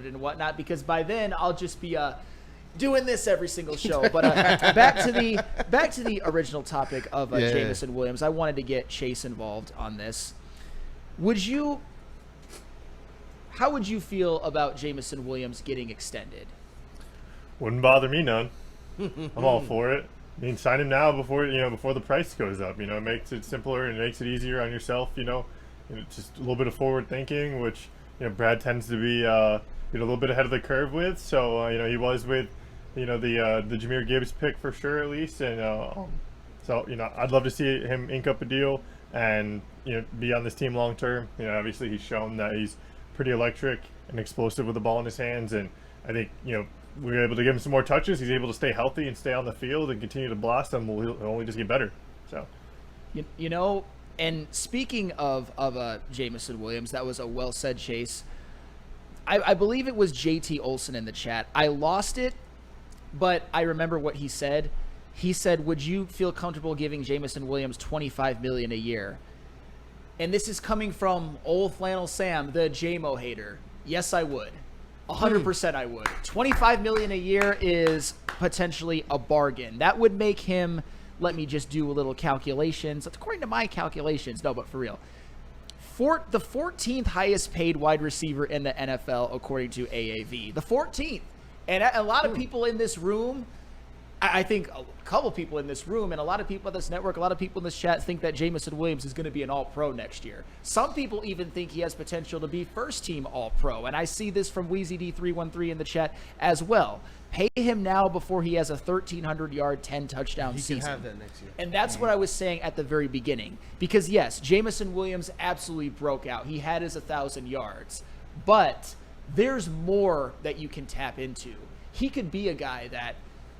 and whatnot, because by then I'll just be doing this every single show. But back to the original topic of Jameson Williams. I wanted to get Chase involved on this. How would you feel about Jameson Williams getting extended? Wouldn't bother me none. I'm all for it. I mean, sign him now before the price goes up. It makes it simpler and makes it easier on yourself. Just a little bit of forward thinking, which Brad tends to be a little bit ahead of the curve with. So he was with the Jahmyr Gibbs pick for sure, at least. And so I'd love to see him ink up a deal and be on this team long term. Obviously he's shown that he's pretty electric and explosive with the ball in his hands, and I think we were able to give him some more touches. He's able to stay healthy and stay on the field and continue to blast them. He'll only just get better. So, and speaking of Jameson Williams, that was a well said, Chase. I believe it was JT Olson in the chat. I lost it, but I remember what he said. He said, "Would you feel comfortable giving Jameson Williams $25 million a year?" And this is coming from old Flannel Sam, the JMO hater. Yes, I would. 100% I would. $25 million a year is potentially a bargain. That would make him, let me just do a little calculations. According to my calculations, no, but for real. The 14th highest paid wide receiver in the NFL, according to AAV. The 14th. And a lot of people in this room, I think a couple people in this room and a lot of people on this network, a lot of people in this chat think that Jameson Williams is going to be an all-pro next year. Some people even think he has potential to be first-team all-pro, and I see this from WheezyD313 in the chat as well. Pay him now before he has a 1,300-yard, 10-touchdown season. He can have that next year. And that's what I was saying at the very beginning. Because, yes, Jameson Williams absolutely broke out. He had his 1,000 yards. But there's more that you can tap into. He could be a guy that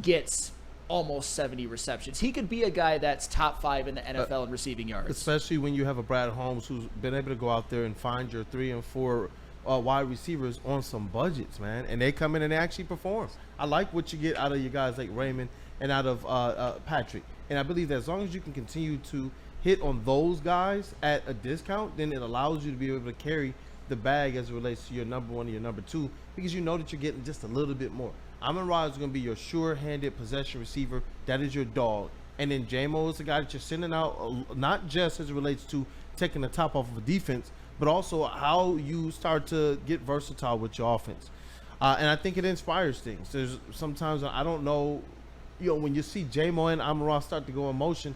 gets almost 70 receptions. He could be a guy that's top 5 in the NFL in receiving yards. Especially when you have a Brad Holmes who's been able to go out there and find your 3 and 4 wide receivers on some budgets, man. And they come in and they actually perform. I like what you get out of your guys like Raymond and out of Patrick. And I believe that as long as you can continue to hit on those guys at a discount, then it allows you to be able to carry the bag as it relates to your number 1 and your number 2, because you know that you're getting just a little bit more. Amon-Ra is going to be your sure-handed possession receiver. That is your dog. And then J-Mo is the guy that you're sending out, not just as it relates to taking the top off of a defense, but also how you start to get versatile with your offense. And I think it inspires things. There's sometimes, I don't know, when you see J-Mo and Amon-Ra start to go in motion,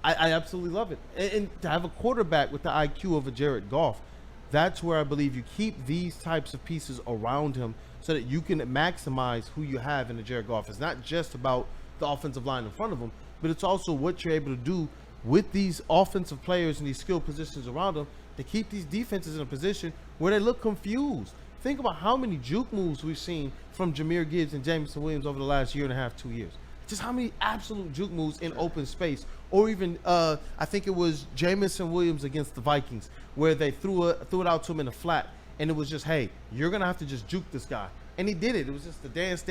I absolutely love it. And to have a quarterback with the IQ of a Jared Goff, that's where I believe you keep these types of pieces around him so that you can maximize who you have in the Jared Goff. It's not just about the offensive line in front of him, but it's also what you're able to do with these offensive players and these skill positions around them to keep these defenses in a position where they look confused. Think about how many juke moves we've seen from Jahmyr Gibbs and Jameson Williams over the last year and a half, 2 years. Just how many absolute juke moves in open space. Or even, I think it was Jameson Williams against the Vikings, where they threw it out to him in the flat, and it was just, hey, you're going to have to just juke this guy. And he did it. It was just the dance,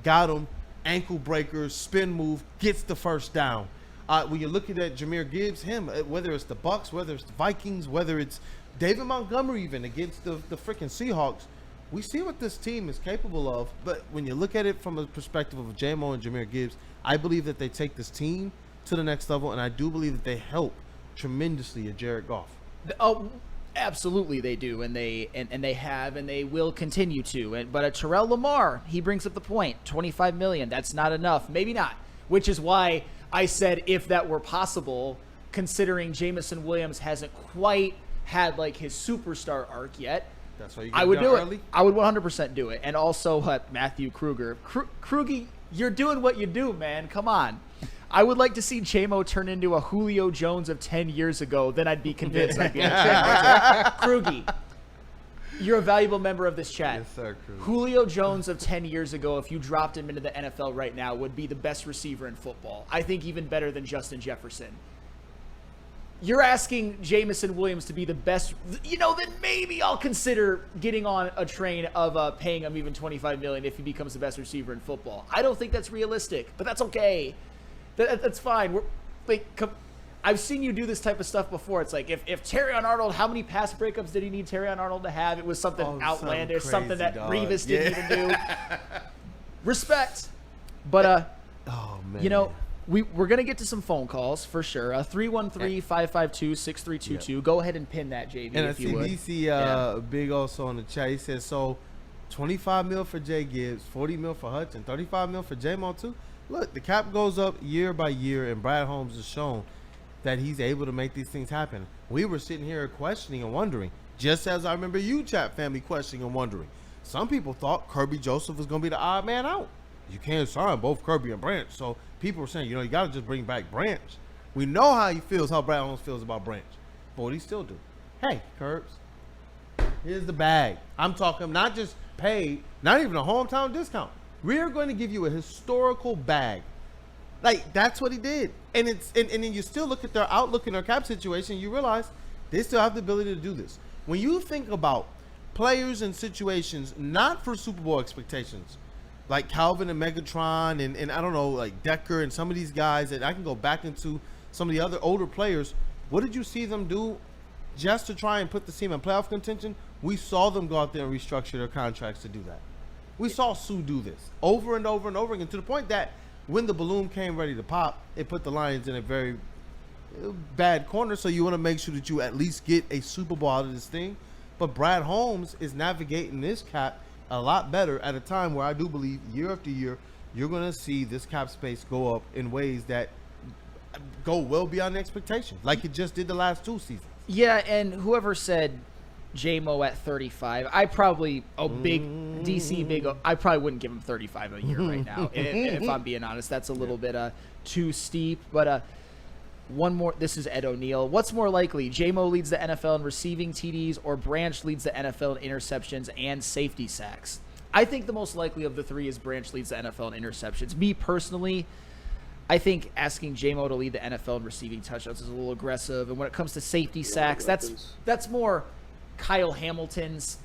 got him, ankle breakers, spin move, gets the first down. When you're looking at Jahmyr Gibbs, whether it's the Bucs, whether it's the Vikings, whether it's David Montgomery even against the freaking Seahawks, we see what this team is capable of. But when you look at it from a perspective of J-Mo and Jahmyr Gibbs, I believe that they take this team to the next level, and I do believe that they help tremendously at Jared Goff. Oh, absolutely they do, and they have, and they will continue to. But Terrell Lamar, he brings up the point, $25 million, that's not enough. Maybe not, which is why I said if that were possible, considering Jameson Williams hasn't quite had like his superstar arc yet. That's why you I would do early. It. I would 100% do it. And also Matthew Kruger. Krugy, you're doing what you do, man. Come on. I would like to see J-Mo turn into a Julio Jones of 10 years ago. Then I'd be convinced I'd be a Krugy, you're a valuable member of this chat. Yes, sir, Krugy. Julio Jones of 10 years ago, if you dropped him into the NFL right now, would be the best receiver in football. I think even better than Justin Jefferson. You're asking Jameson Williams to be the best, then maybe I'll consider getting on a train of paying him even $25 million if he becomes the best receiver in football. I don't think that's realistic, but that's okay. That's fine. I've seen you do this type of stuff before. It's like if Terrion Arnold, how many pass breakups did he need Terrion Arnold to have? It was something outlandish, something that Revis didn't even do. Respect. But oh man, you know, we're gonna get to some phone calls for sure. 313-552-6322. Go ahead and pin that, JV, and if you would. I see Big also on the chat. He says, so 25 mil for Jay Gibbs, 40 mil for Hutch, and 35 mil for J-Mo too. Look, the cap goes up year by year, and Brad Holmes has shown that he's able to make these things happen. We were sitting here questioning and wondering, just as I remember you, chat family, questioning and wondering. Some people thought Kirby Joseph was going to be the odd man out. You can't sign both Kirby and Branch. So people were saying, you got to just bring back Branch. We know how he feels, how Brad Holmes feels about Branch. But what he still do? Hey, Curbs, here's the bag. I'm talking not just paid, not even a hometown discount. We're going to give you a historical bag. Like, that's what he did. And then you still look at their outlook in their cap situation, you realize they still have the ability to do this. When you think about players and situations not for Super Bowl expectations, like Calvin and Megatron and I don't know, like Decker and some of these guys that I can go back into some of the other older players, what did you see them do just to try and put the team in playoff contention? We saw them go out there and restructure their contracts to do that. We saw Sue do this over and over and over again, to the point that when the balloon came ready to pop, it put the Lions in a very bad corner. So you want to make sure that you at least get a Super Bowl out of this thing. But Brad Holmes is navigating this cap a lot better at a time where I do believe year after year, you're going to see this cap space go up in ways that go well beyond expectations, like it just did the last two seasons. Yeah, and whoever said J-Mo at 35, I probably, I probably wouldn't give him 35 a year right now, if I'm being honest. That's a little bit too steep. But one more, this is Ed O'Neill. What's more likely, J-Mo leads the NFL in receiving TDs or Branch leads the NFL in interceptions and safety sacks? I think the most likely of the three is Branch leads the NFL in interceptions. Me personally, I think asking J-Mo to lead the NFL in receiving touchdowns is a little aggressive. And when it comes to safety sacks, that's more Kyle Hamilton's,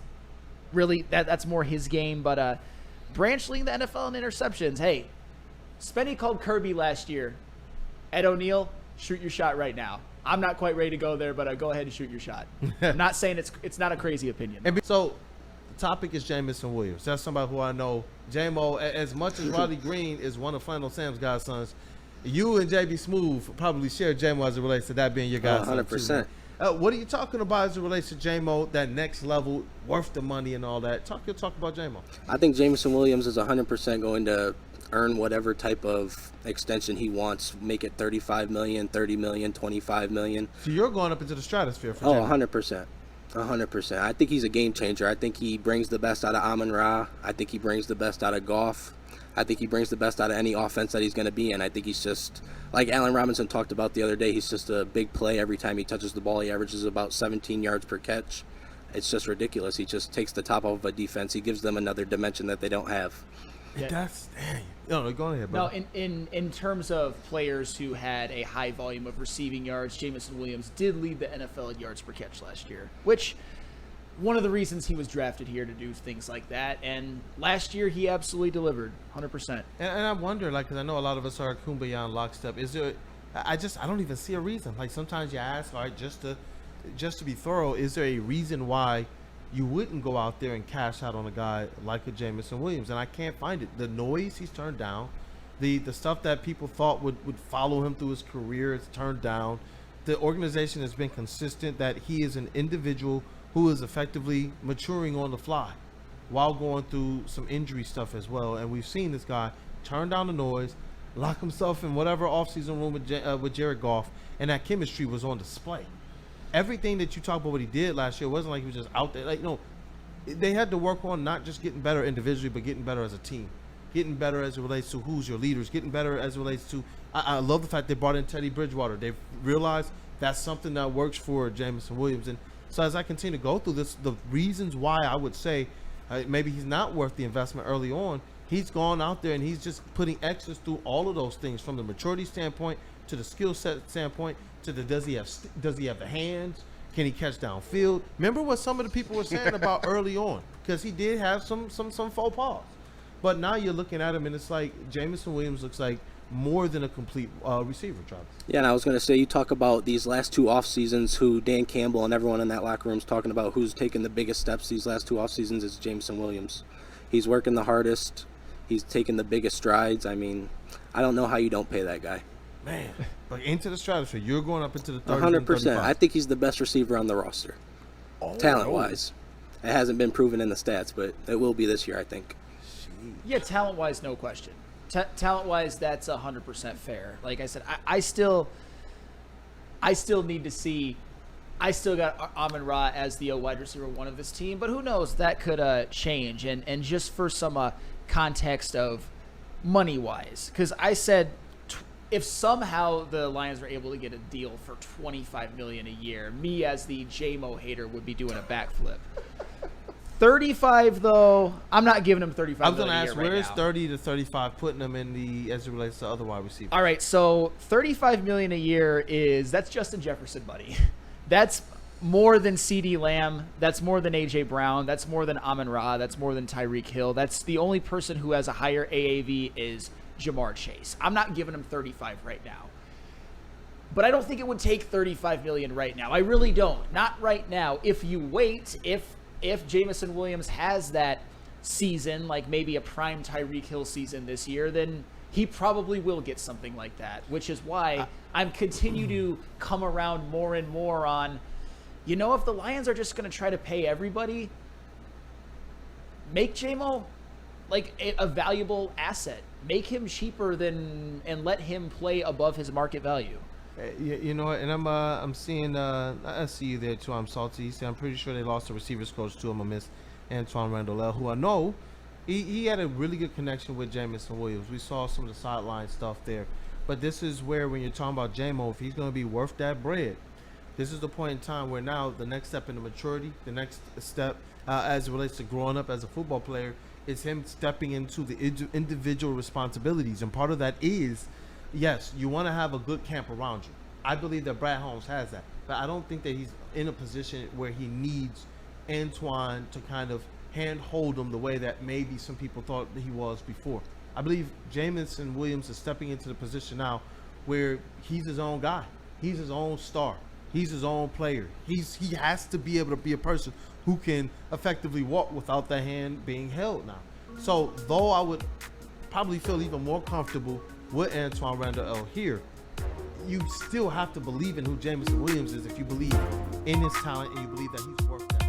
really, that's more his game. But Branch leading the NFL in interceptions. Hey, Spenny called Kirby last year. Ed O'Neill, shoot your shot right now. I'm not quite ready to go there, but go ahead and shoot your shot. I'm not saying it's not a crazy opinion. So the topic is Jameson Williams. That's somebody who I know. J-Mo, as much as Roddy Green is one of Flannel Sam's godsons, you and JB Smooth probably share J-Mo as it relates to that being your godson. 100%. What are you talking about as it relates to J-Mo, that next level, worth the money and all that? Talk about J-Mo. I think Jameson Williams is 100% going to earn whatever type of extension he wants, make it 35 million, 30 million, 25 million. So you're going up into the stratosphere for J-Mo. 100%. 100%. I think he's a game changer. I think he brings the best out of Amon-Ra. I think he brings the best out of Goff. I think he brings the best out of any offense that he's going to be in. I think he's just, like Allen Robinson talked about the other day, he's just a big play. Every time he touches the ball, he averages about 17 yards per catch. It's just ridiculous. He just takes the top off of a defense. He gives them another dimension that they don't have. Yeah. That's dang. No, go ahead, bro. No, in terms of players who had a high volume of receiving yards, Jameson Williams did lead the NFL in yards per catch last year, which one of the reasons he was drafted here to do things like that. And last year he absolutely delivered 100%. And I wonder, like, because I know a lot of us are kumbaya and lockstep. Is there? I don't even see a reason. Like, sometimes you ask, all right, just to be thorough, is there a reason why you wouldn't go out there and cash out on a guy like a Jameson Williams? And I can't find it. The noise he's turned down, the stuff that people thought would follow him through his career is turned down. The organization has been consistent that he is an individual who is effectively maturing on the fly while going through some injury stuff as well. And we've seen this guy turn down the noise, lock himself in whatever offseason room with Jared Goff, and that chemistry was on display. Everything that you talk about what he did last year wasn't like he was just out there. Like, no, they had to work on not just getting better individually, but getting better as a team, getting better as it relates to who's your leaders, getting better as it relates to I love the fact they brought in Teddy Bridgewater. They've realized that's something that works for Jameson Williams. And so as I continue to go through this, the reasons why I would say maybe he's not worth the investment early on, he's gone out there and he's just putting extras through all of those things, from the maturity standpoint to the skill set standpoint to the does he have the hands? Can he catch downfield? Remember what some of the people were saying about early on, because he did have some faux pas. But now you're looking at him and it's like Jameson Williams looks like more than a complete receiver, Travis. Yeah, and I was going to say, you talk about these last 2 off seasons, who Dan Campbell and everyone in that locker room is talking about who's taken the biggest steps these last 2 off seasons is Jameson Williams. He's working the hardest. He's taken the biggest strides. I mean, I don't know how you don't pay that guy. Man, but into the stratosphere, you're going up into the 30s 100%. I think he's the best receiver on the roster, talent-wise. It hasn't been proven in the stats, but it will be this year, I think. Yeah, talent-wise, no question. Talent-wise, that's 100% fair. Like I said, I still need to see. I still got Amon-Ra as the wide receiver 1 of this team, but who knows? That could change. And just for some context of money-wise, because I said if somehow the Lions were able to get a deal for $25 million a year, me as the J-Mo hater would be doing a backflip. 35 though, I'm not giving him 35. I was going to ask, right where is now. 30 to 35 putting them in the as it relates to other wide receivers? All right, so 35 million a year that's Justin Jefferson, buddy. That's more than CeeDee Lamb. That's more than AJ Brown. That's more than Amon-Ra. That's more than Tyreek Hill. That's the only person who has a higher AAV is Jamar Chase. I'm not giving him 35 right now. But I don't think it would take 35 million right now. I really don't. Not right now. If you wait, if Jameson Williams has that season, like maybe a prime Tyreek Hill season this year, then he probably will get something like that, which is why I'm continue to come around more and more on, if the Lions are just going to try to pay everybody, make J-Mo like a valuable asset. Make him cheaper and let him play above his market value. You know what? And I'm seeing I see you there too. I'm salty. See, I'm pretty sure they lost the receivers coach too. I'm gonna miss Antoine Randall, who I know he had a really good connection with Jameson Williams. We saw some of the sideline stuff there, but this is where when you're talking about J-Mo, if he's gonna be worth that bread, this is the point in time where now the next step in the maturity, the next step as it relates to growing up as a football player, is him stepping into the individual responsibilities, and part of that is. Yes, you want to have a good camp around you. I believe that Brad Holmes has that. But I don't think that he's in a position where he needs Antoine to kind of handhold him the way that maybe some people thought that he was before. I believe Jameson Williams is stepping into the position now where he's his own guy. He's his own star. He's his own player. He has to be able to be a person who can effectively walk without the hand being held now. So though I would probably feel even more comfortable with Antoine Randall here, you still have to believe in who Jameson Williams is if you believe in his talent and you believe that he's worth that.